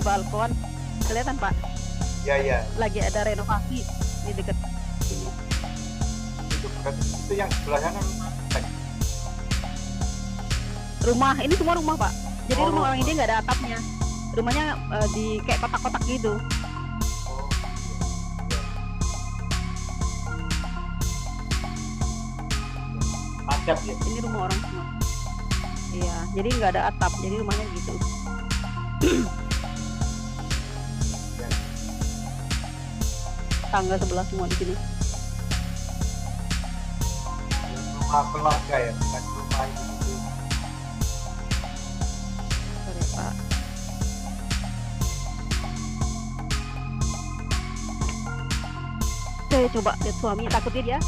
balkon. Kelihatan Pak? Iya. Lagi ada renovasi di dekat sini. Itu yang sebelah sana Rumah ini semua rumah Pak. Jadi Oh, rumah orang rumah. India nggak ada atapnya. Rumahnya di kayak kotak-kotak gitu. Oh, iya. Adab ya. Ini rumah orang semua. Iya, jadi nggak ada atap. Jadi rumahnya gitu. Tangga sebelah semua di sini. Rumah keluarga ya, bukan rumah itu. Sorry Pak. Saya coba lihat suami, takutnya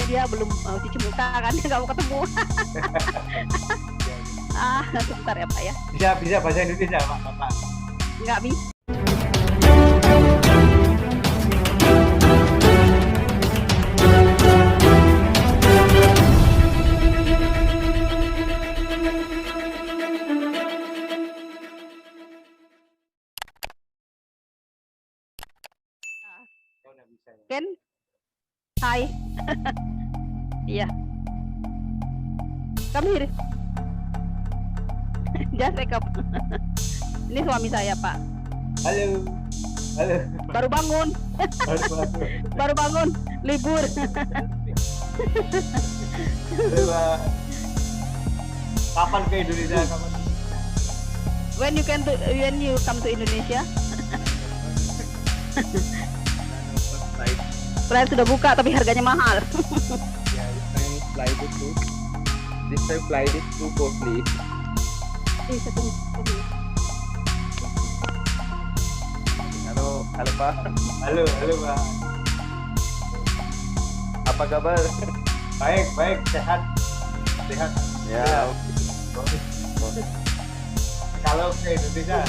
dia belum cuci muka kan, nggak mau ketemu. Sebentar ya Pak ya. Bisa bahasa Indonesia Pak. Nggak bisa. Oh, nggak bisa ya. Ken, hai. Iya. Come here. Just wake up. Ini suami saya Pak. Halo. Baru bangun. Baru bangun. Libur. Halo, Pak. Kapan ke Indonesia? Kapan? When you come to Indonesia? Flight sudah buka tapi harganya mahal. Yeah, this time flight is too costly. Halo Pak. Halo Pak. Apa kabar? Baik, sehat. Ya. Kalau ke Indonesia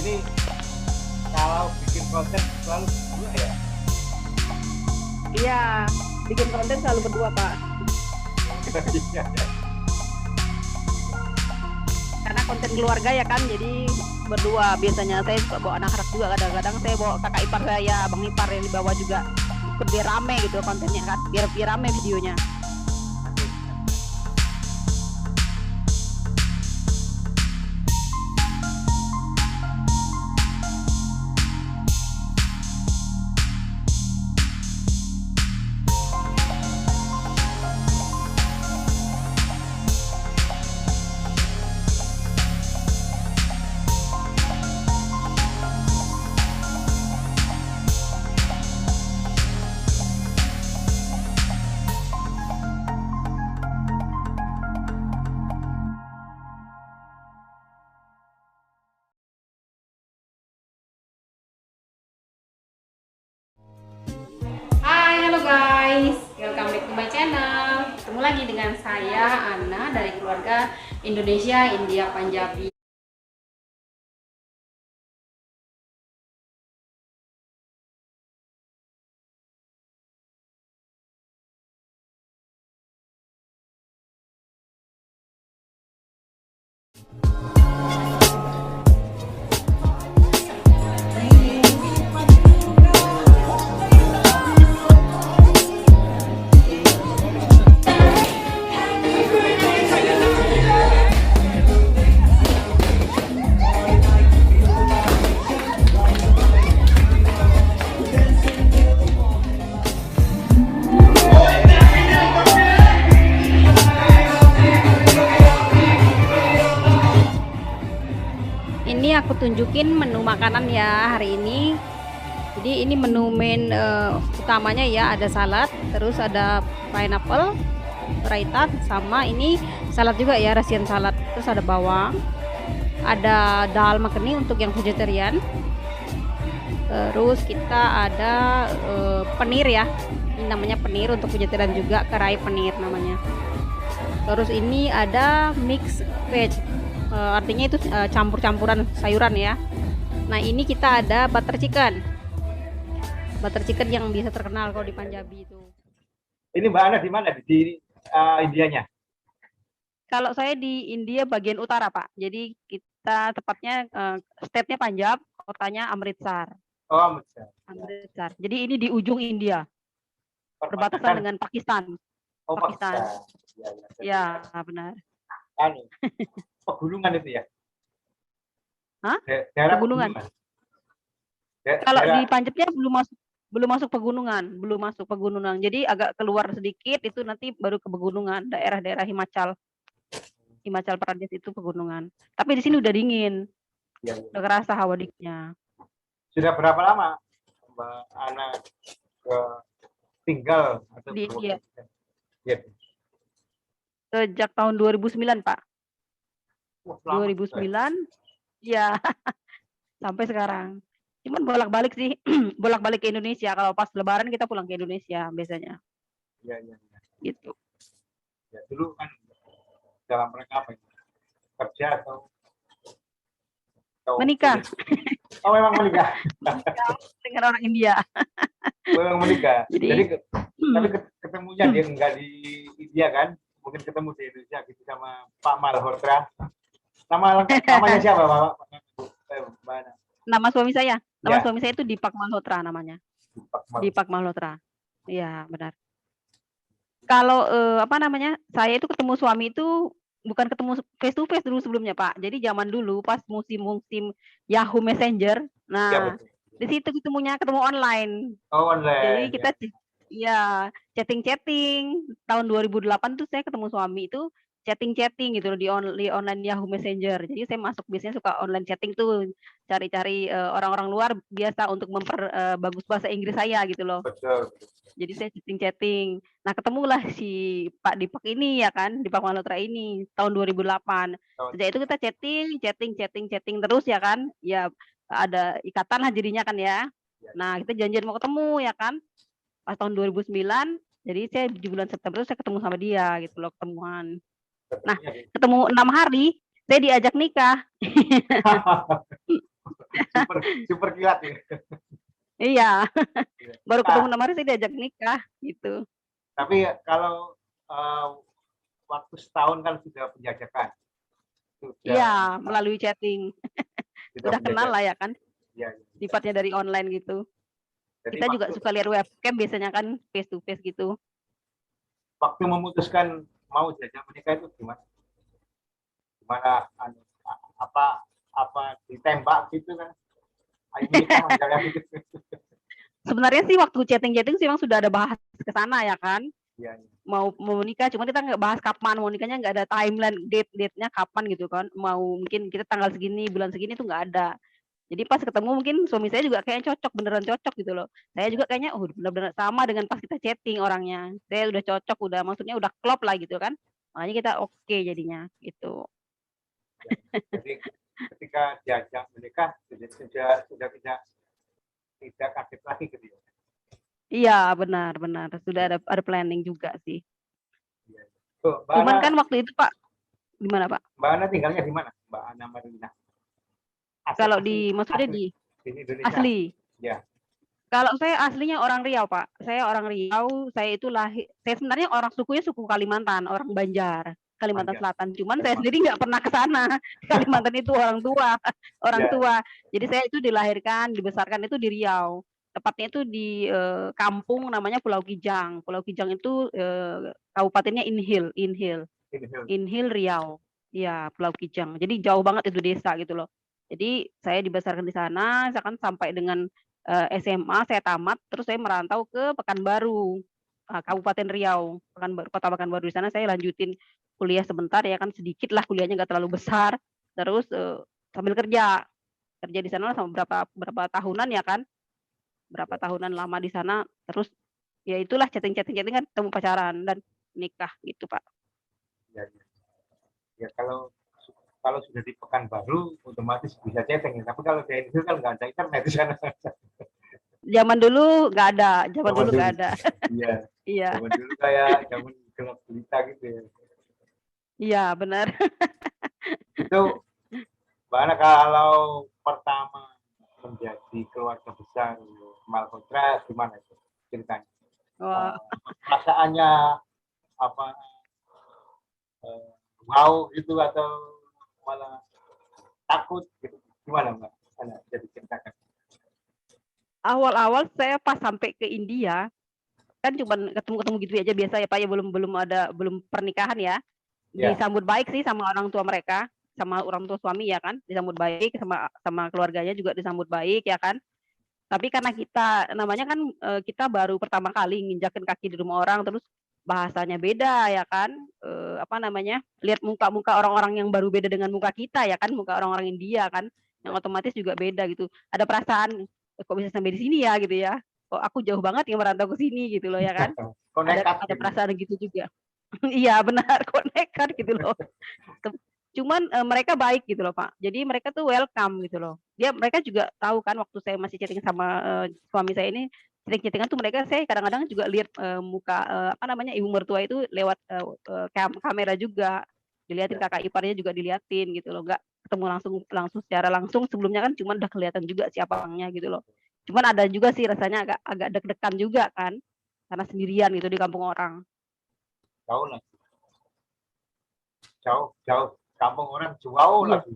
ini kalau bikin konten selalu berdua ya. Iya, bikin konten selalu berdua Pak. Karena konten keluarga ya kan, jadi berdua. Biasanya saya suka bawa anak anak juga, kadang-kadang saya bawa kakak ipar saya, abang ipar yang dibawa juga, ikut biar rame gitu kontennya kan, biar rame videonya. Halo guys, welcome back to my channel. Ketemu lagi dengan saya Anna dari keluarga Indonesia India Punjabi. Ini aku tunjukin menu makanan ya hari ini. Jadi ini menu main utamanya ya, ada salad, terus ada pineapple, raita, sama ini salad juga ya, Russian salad. Terus ada bawang, ada dal makhani untuk yang vegetarian. Terus kita ada penir ya, ini namanya penir untuk vegetarian juga, kerai penir namanya. Terus ini ada mix veg, artinya itu campur-campuran sayuran ya. Nah ini kita ada butter chicken yang biasa terkenal kalau di Punjabi itu. Ini Mbak Ana di mana? Di Indianya? Kalau saya di India bagian utara, Pak. Jadi kita tepatnya state-nya Punjab, kotanya Amritsar. Oh, Amritsar. Amritsar. Jadi ini di ujung India, berbatasan Perbatasan. dengan Pakistan. Oh, Pakistan. Pakistan. Ya, benar. Anu, pegunungan itu ya? Hah? Daerah Pegunungan. Kalau di Punjabnya belum masuk pegunungan. Jadi agak keluar sedikit itu nanti baru ke pegunungan, daerah-daerah Himachal Pradesh itu pegunungan. Tapi di sini udah dingin. Ya. Udah kerasa hawa dinginnya. Sudah berapa lama Mbak Ana tinggal atau di India? Ya. Sejak tahun 2009, Pak. Wah, 2009. Ya. Sampai sekarang. Cuman bolak-balik sih, bolak-balik ke Indonesia. Kalau pas Lebaran kita pulang ke Indonesia biasanya. Iya. Gitu. Ya, dulu kan dalam rangka apa itu? Kerja atau menikah? Oh, memang menikah. Dengan orang India. Memang menikah. Jadi tapi ketemunya dia enggak di India kan? Mungkin ketemu di Indonesia gitu sama Pak Malhotra. Namanya siapa, Pak? Nama suami saya. Nama suami saya itu Dipak Malhotra namanya. Dipak Malhotra. Iya, benar. Kalau saya itu ketemu suami itu bukan ketemu face to face dulu sebelumnya, Pak. Jadi zaman dulu pas musim Yahoo Messenger. Nah, di situ ketemu online. Oh, online. Jadi kita chatting tahun 2008 tuh saya ketemu suami itu chatting gitu loh di online Yahoo Messenger. Jadi saya masuk biasanya suka online chatting tuh, cari-cari orang-orang luar biasa untuk memperbagus bahasa Inggris saya gitu loh. Betul. Jadi saya chatting. Nah, ketemulah si Pak Dipak ini ya kan, Dipak Malhotra ini tahun 2008. Sejak itu kita chatting terus ya kan. Ya ada ikatan lah jadinya kan ya. Nah, kita janjian mau ketemu ya kan. Pas tahun 2009, jadi saya di bulan September itu saya ketemu sama dia gitu loh, ketemuan. Nah, ketemu 6 hari, saya diajak nikah. super kilat ya. Iya. Baru ketemu 6 hari saya diajak nikah gitu. Tapi kalau waktu setahun kan sudah penjajakan. Iya, melalui chatting. Sudah kenal lah ya kan. Iya. Sifatnya dari online gitu. Jadi kita juga suka lihat webcam biasanya kan face to face gitu. Waktu memutuskan mau jajak menikah itu gimana? Gimana apa ditembak gitu kan? Ayo nikah gitu. Sebenarnya sih waktu chatting sih memang sudah ada bahas ke sana ya kan. Iya. Mau menikah, cuma kita nggak bahas kapan mau nikahnya, nggak ada timeline date-nya kapan gitu kan. Mau mungkin kita tanggal segini, bulan segini tuh nggak ada. Jadi pas ketemu mungkin suami saya juga kayaknya cocok, beneran cocok gitu loh. Saya juga kayaknya benar-benar sama dengan pas kita chatting orangnya. Saya udah cocok, maksudnya udah klop lah gitu kan. Makanya kita oke jadinya gitu. Jadi ketika diajak menikah sudah tidak kaget lagi gitu ya. Iya, benar. Sudah ada planning juga sih. Tuh, cuman kan waktu itu Pak, gimana Pak? Mbak Ana tinggalnya di mana? Mbak Ana Marina. Kalau maksudnya di Indonesia. Asli. Ya. Kalau saya aslinya orang Riau, Pak. Saya orang Riau, saya sebenarnya orang sukunya suku Kalimantan, orang Banjar, Kalimantan Selatan. Cuman saya sendiri nggak pernah ke sana. Kalimantan itu orang tua. Jadi saya itu dibesarkan itu di Riau. Tepatnya itu di kampung namanya Pulau Kijang. Pulau Kijang itu kabupatennya Inhil Riau. Iya, Pulau Kijang. Jadi jauh banget itu desa gitu loh. Jadi saya dibesarkan di sana, saya kan sampai dengan SMA saya tamat, terus saya merantau ke Pekanbaru, Kabupaten Riau, Kota Pekanbaru. Di sana saya lanjutin kuliah sebentar ya kan, sedikit lah kuliahnya, nggak terlalu besar. Terus sambil kerja di sana sama berapa tahunan ya kan, berapa tahunan lama di sana. Terus ya itulah chatting kan, ketemu pacaran dan nikah gitu Pak. Ya kalau sudah di Pekanbaru otomatis bisa chatting, tapi kalau di itu kan nggak ada internet di sana. Zaman dulu nggak ada. Iya. Zaman dulu kayak zaman gelap gulita gitu ya. Iya, benar. Itu Mbak Ana kalau pertama menjadi keluarga besar Malhotra gimana itu ceritanya? Perasaannya apa? wow gitu atau malah takut gitu? Gimana Mbak? Jadi ceritakan. Awal-awal saya pas sampai ke India, kan cuman ketemu-ketemu gitu aja biasa ya Pak ya, belum pernikahan ya. Ya. Disambut baik sih sama orang tua mereka, sama orang tua suami ya kan, disambut baik sama keluarganya juga disambut baik ya kan. Tapi karena kita namanya kan kita baru pertama kali nginjakin kaki di rumah orang, terus bahasanya beda ya kan, apa namanya, lihat muka-muka orang-orang yang baru beda dengan muka kita ya kan, muka orang-orang India kan, yang otomatis juga beda gitu. Ada perasaan, kok bisa sampai di sini ya gitu ya, kok aku jauh banget yang merantau ke sini gitu loh ya kan. Kok nekat Ada gitu. perasaan gitu juga. Iya benar, kok nekat gitu loh. Cuman mereka baik gitu loh Pak. Jadi mereka tuh welcome gitu loh. Mereka juga tahu kan waktu saya masih chatting sama suami saya ini, chatting-chattingan tuh saya kadang-kadang juga lihat muka apa namanya, ibu mertua itu lewat kamera juga. Dilihatin kakak iparnya juga diliatin gitu loh. Nggak ketemu langsung secara langsung, sebelumnya kan cuman udah kelihatan juga siapa orangnya gitu loh. Cuman ada juga sih rasanya agak deg-degan juga kan, karena sendirian gitu di kampung orang. Jauh lah. Jauh. Kampung orang jauh lagi.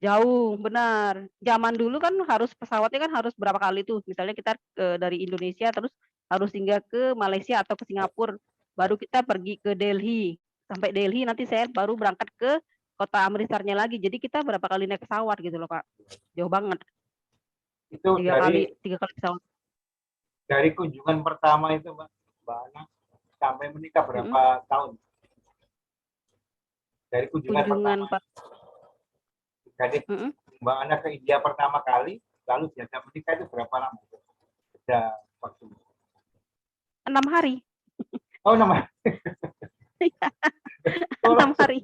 Jauh, benar. Zaman dulu kan pesawatnya kan harus berapa kali tuh. Misalnya kita dari Indonesia terus harus singgah ke Malaysia atau ke Singapura, baru kita pergi ke Delhi. Sampai Delhi nanti saya baru berangkat ke kota Amritsarnya lagi. Jadi kita berapa kali naik pesawat gitu loh Pak. Jauh banget. Itu tiga kali pesawat. Dari kunjungan pertama itu Mbak Ana sampai menikah berapa tahun? Dari kunjungan pertama. Jadi Mbak Ana ke India pertama kali, lalu diajak menikah itu berapa lama? Ada waktu? 6 hari. Oh 6 hari. 6 hari.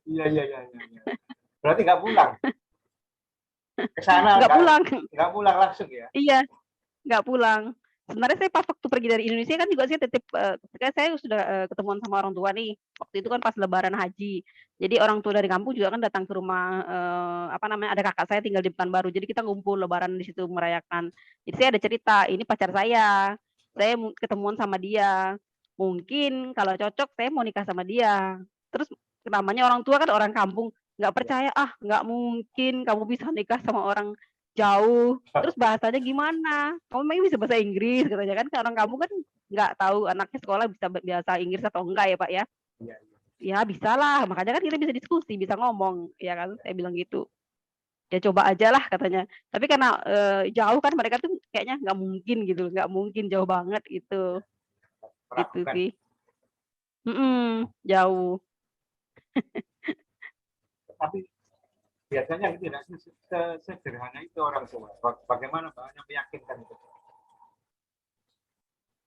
Iya. Berarti nggak pulang? Ke sana nggak pulang langsung ya? Iya, nggak pulang. Sebenarnya saya pas waktu pergi dari Indonesia kan juga saya titip, ketika saya sudah ketemuan sama orang tua nih. Waktu itu kan pas Lebaran Haji. Jadi orang tua dari kampung juga kan datang ke rumah, apa namanya, ada kakak saya tinggal di Pekanbaru. Jadi kita ngumpul Lebaran di situ merayakan. Jadi saya ada cerita, ini pacar saya ketemuan sama dia. Mungkin kalau cocok saya mau nikah sama dia. Terus namanya orang tua kan orang kampung, nggak percaya, nggak mungkin kamu bisa nikah sama orang jauh, terus bahasanya gimana? Kamu memang bisa bahasa Inggris katanya kan, orang kamu kan nggak tahu anaknya sekolah bisa bahasa Inggris atau enggak ya Pak ya? Ya bisa lah, makanya kan kita bisa diskusi, bisa ngomong, ya kan? Saya bilang gitu. Ya coba aja lah katanya. Tapi karena jauh kan mereka tuh kayaknya nggak mungkin gitu, nggak mungkin jauh banget gitu. Gitu sih. Jauh. Tapi biasanya tidak sederhana itu orang tua. Bagaimana Mbak Ana meyakinkan itu?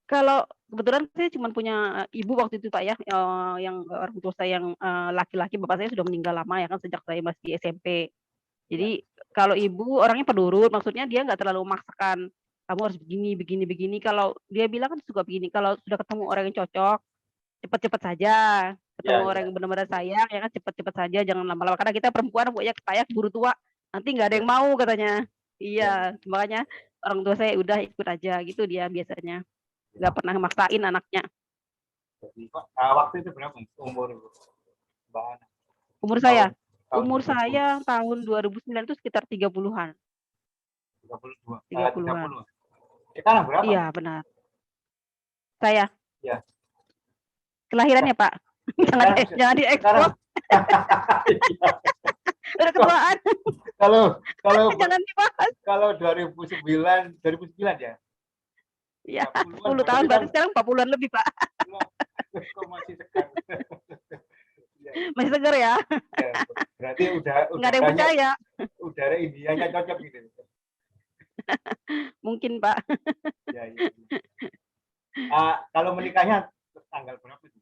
Kalau kebetulan saya cuma punya ibu waktu itu Pak ya, yang orang tua saya yang laki-laki, bapak saya sudah meninggal lama ya kan sejak saya masih SMP. Jadi kalau ibu orangnya penurut, maksudnya dia nggak terlalu memaksakan, kamu harus begini. Kalau dia bilang kan suka begini, kalau sudah ketemu orang yang cocok, cepet-cepet saja. Ketemu orang yang benar-benar sayang, ya kan cepet-cepet saja, jangan lama-lama. Karena kita perempuan pokoknya kayak keburu tua, nanti nggak ada yang mau katanya. Iya, makanya orang tua saya udah ikut aja gitu dia biasanya. Nggak pernah maksain anaknya. Jadi, waktu itu berapa umur Mbak Ana? Umur saya tahun 2009 itu sekitar 30-an. 30-an. Sekarang berapa? Iya, benar. Saya? Ya. Kelahirannya Pak. Jangan diekspor. Udah ketuaan. Kalau jangan dibahas. Kalau 2009 ya? Ya, 10 tahun berarti sekarang 40-an lebih Pak. Kok masih segar. Masih segar ya? Ya, berarti udah nggak ada yang percaya. Udara Indianya cocok gitu. Mungkin Pak. Ya. Kalau menikahnya tanggal berapa itu?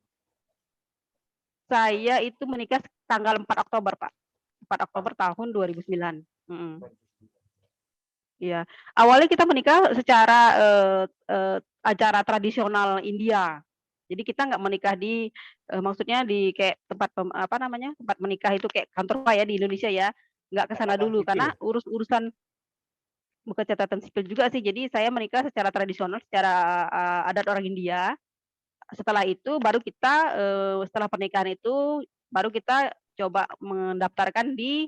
Saya itu menikah tanggal 4 Oktober Pak. 4 Oktober tahun 2009. Iya. Awalnya kita menikah secara acara tradisional India. Jadi kita nggak menikah di maksudnya di kayak tempat tempat menikah itu kayak kantor Pak ya di Indonesia ya. Nggak ke sana dulu karena urusan bukan catatan sipil juga sih. Jadi saya menikah secara tradisional, secara adat orang India. Setelah itu baru kita setelah pernikahan itu baru kita coba mendaftarkan di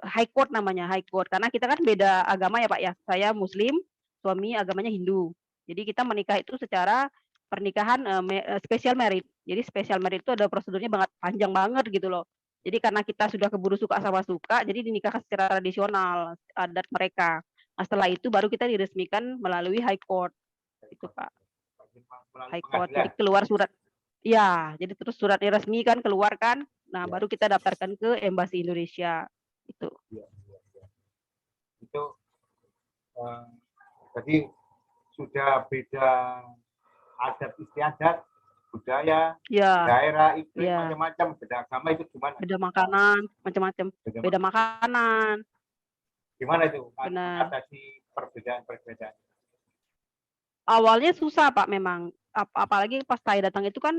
High Court namanya, High Court. Karena kita kan beda agama ya Pak ya. Saya Muslim, suami agamanya Hindu. Jadi kita menikah itu secara pernikahan special marriage. Jadi special marriage itu ada prosedurnya banget panjang banget gitu loh. Jadi karena kita sudah keburu suka sama suka, jadi dinikahkan secara tradisional adat mereka. Nah, setelah itu baru kita diresmikan melalui High Court. Itu Pak. High Court. Jadi keluar surat. Ya, jadi terus suratnya resmi kan keluar kan. Nah, baru kita daftarkan ke Embasi Indonesia. Itu. Itu jadi sudah beda adat istiadat, budaya, daerah, iklim, macam-macam, beda agama itu gimana? Beda makanan, macam-macam. Beda makanan. Gimana itu mengatasi perbedaan-perbedaan? Awalnya susah Pak memang. Apalagi pas saya datang itu kan,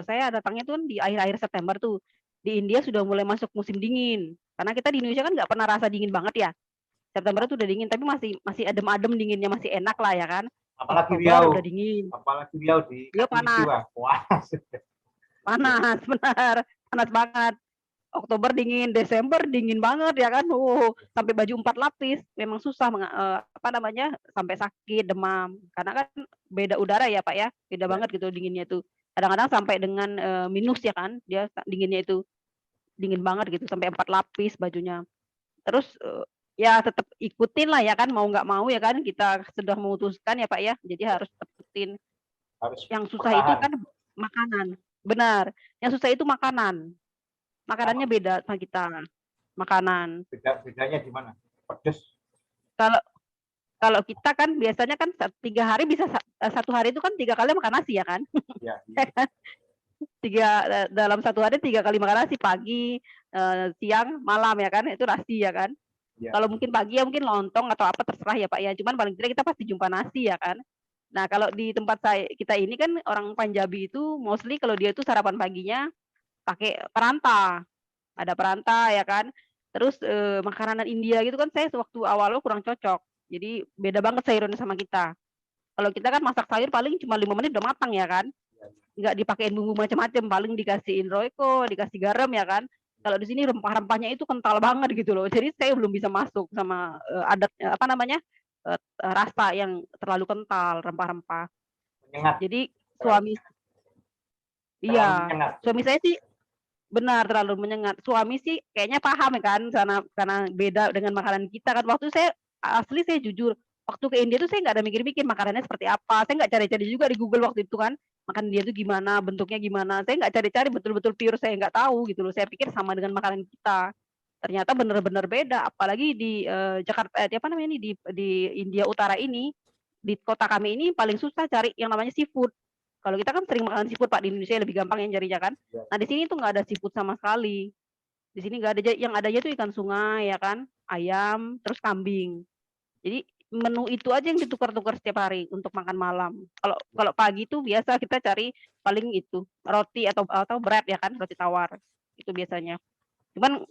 saya datangnya tuh di akhir-akhir September tuh. Di India sudah mulai masuk musim dingin. Karena kita di Indonesia kan nggak pernah rasa dingin banget ya. September itu udah dingin, tapi masih adem-adem dinginnya, masih enak lah ya kan. Apalagi Riau, udah dingin. Apalagi Riau di panas. Wah. Panas, benar. Panas banget. Oktober dingin, Desember dingin banget ya kan. Sampai baju 4 lapis. Memang susah sampai sakit, demam. Karena kan beda udara ya Pak ya. Beda banget gitu dinginnya itu. Kadang-kadang sampai dengan minus ya kan. Dia dinginnya itu dingin banget gitu, sampai 4 lapis bajunya. Terus ya tetap ikutin lah ya kan, mau nggak mau ya kan, kita sudah memutuskan ya Pak ya, jadi harus ikutin. Yang susah itu kan makanan, benar. Yang susah itu makanannya beda sama kita. Makanan. Bedanya di mana? Pedes. Kalau kita kan biasanya kan 3 hari bisa 1 hari itu kan 3 kali makan nasi ya kan. Iya. Dalam 1 hari 3 kali makan nasi, pagi, siang, malam ya kan, itu nasi ya kan. Ya. Kalau mungkin pagi ya mungkin lontong atau apa terserah ya Pak ya. Cuman paling tidak kita pasti jumpa nasi ya kan. Nah kalau di tempat kita ini kan orang Punjabi itu mostly kalau dia itu sarapan paginya pakai peranta. Ada peranta ya kan. Terus makanan India gitu kan saya waktu awal kurang cocok. Jadi beda banget sayurnya sama kita. Kalau kita kan masak sayur paling cuma 5 menit udah matang ya kan. Nggak dipakein bumbu macam-macam, paling dikasihin royco, dikasih garam ya kan. Kalau di sini rempah-rempahnya itu kental banget gitu loh. Jadi saya belum bisa masuk sama adat rasa yang terlalu kental, rempah-rempah. Jadi suami saya sih benar terlalu menyengat. Suami sih kayaknya paham ya kan, karena beda dengan makanan kita kan. Waktu saya jujur, waktu ke India tuh saya nggak ada mikir-mikir makanannya seperti apa. Saya nggak cari-cari juga di Google waktu itu kan. Makan dia itu gimana, bentuknya gimana. Saya nggak cari-cari, betul-betul pure saya nggak tahu gitu loh. Saya pikir sama dengan makanan kita. Ternyata benar-benar beda. Apalagi di Jakarta, di India Utara ini, di kota kami ini paling susah cari yang namanya seafood. Kalau kita kan sering makan seafood Pak, di Indonesia lebih gampang yang carinya kan. Nah di sini tuh nggak ada seafood sama sekali. Di sini nggak ada, yang adanya tuh ikan sungai ya kan, ayam, terus kambing. Jadi menu itu aja yang ditukar-tukar setiap hari untuk makan malam. Kalau pagi itu biasa kita cari paling itu roti atau bread ya kan, roti tawar itu biasanya. Cuman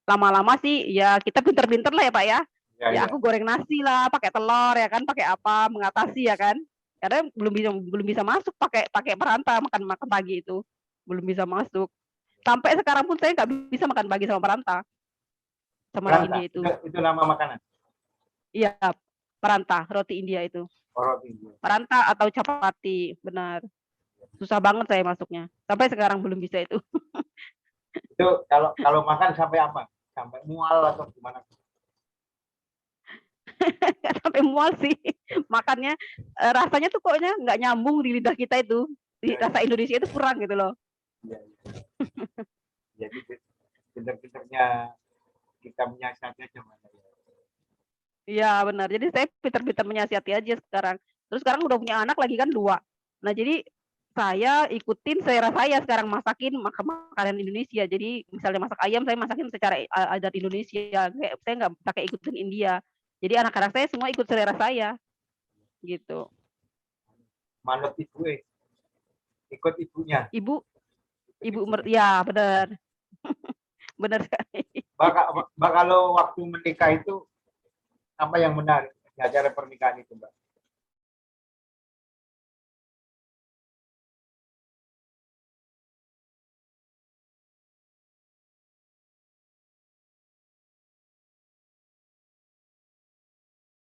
lama-lama sih ya kita pinter-pinter lah ya Pak ya. Ya aku goreng nasi lah, pakai telur ya kan, pakai apa mengatasi ya kan. Karena belum bisa masuk pakai peranta makan pagi itu, belum bisa masuk. Sampai sekarang pun saya nggak bisa makan pagi sama peranta. Sama ini itu. Itu nama makanan. Iya. Peranta, roti India itu. Roti India. Peranta atau chapati, benar. Susah banget saya masuknya. Sampai sekarang belum bisa itu. Itu kalau makan sampai apa? Sampai mual atau gimana? Sampai mual sih. Makannya rasanya tuh koknya nggak nyambung di lidah kita itu. Di rasa Indonesia itu kurang gitu loh. Iya. Jadi pinter-pinternya kita menyiasati aja mana ya. Iya benar. Jadi saya pinter-pinter menyiasati aja sekarang. Terus sekarang udah punya anak lagi kan 2. Nah jadi saya ikutin selera saya sekarang masakin makanan Indonesia. Jadi misalnya masak ayam saya masakin secara adat Indonesia. Saya nggak pakai ikutin India. Jadi anak-anak saya semua ikut selera saya. Gitu. Manut ibu ikut ibunya. Ibu ya benar. Benar sekali. Mbak kalau waktu menikah itu apa yang menarik di acara pernikahan itu Mbak?